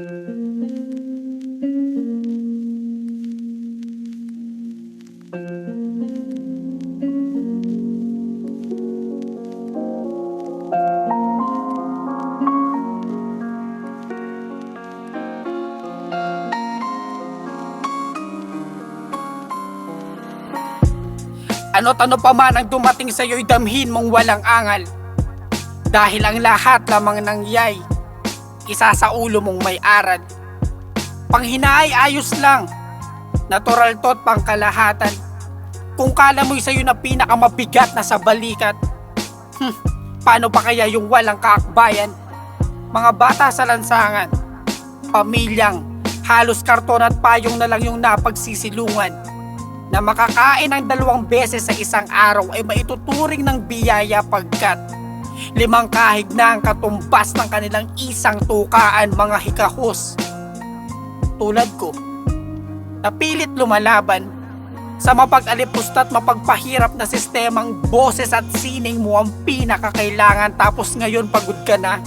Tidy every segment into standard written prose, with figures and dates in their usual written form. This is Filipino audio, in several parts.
Ano't ano pa man ang dumating sa'yo'y damhin mong walang angal. Dahil ang lahat lamang ng yay, isa sa ulo mong may aral. Panghina ay ayos lang, natural to't pangkalahatan. Kung kala mo'y sa'yo na pinakamabigat na sa balikat, paano pa kaya yung walang kaakbayan? Mga bata sa lansangan, pamilyang halos karton at payong na lang yung napagsisilungan, na makakain ng 2 beses sa isang araw ay maituturing ng biyaya pagkat 5 kahig na ang katumbas ng kanilang isang tukaan, mga hikahos. Tulad ko, napilit lumalaban sa mapag-alipusta't mapagpahirap na sistemang boses at sining mo ang pinakakailangan, tapos ngayon pagod ka na.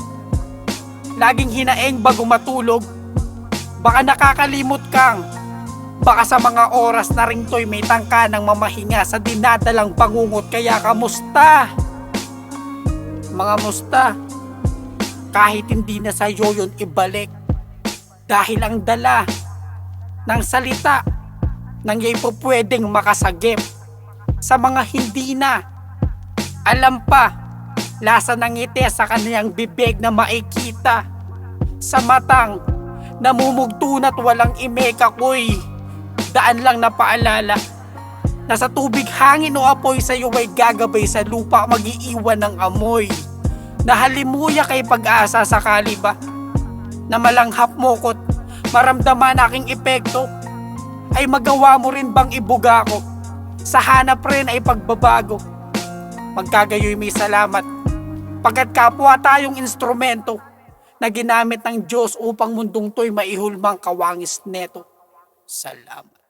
Laging hinaeng bago matulog, baka nakakalimot kang baka sa mga oras na rin to'y may tangka ng mamahinga sa dinadalang bangungot. Kaya kamusta? Mga musta, kahit hindi na sa'yo yun ibalik, dahil ang dala ng salita nang iya'y po pwedeng makasagip sa mga hindi na alam pa lasa ng ngiti sa kaniyang bibig na makikita sa matang namumugtunat walang imeka ko'y daan lang na paalala na sa tubig, hangin o apoy sa'yo ay gagabay, sa lupa mag-iiwan ng amoy. Nahalimuya kay pag-asa, sakali ba na malanghap mo ko't maramdaman aking epekto, ay magawa mo rin bang ibuga ko sa hanap rin ay pagbabago. Magkagayoy may salamat, pagkat kapwa tayong instrumento na ginamit ng Diyos upang mundong to'y maihulmang kawangis neto. Salamat.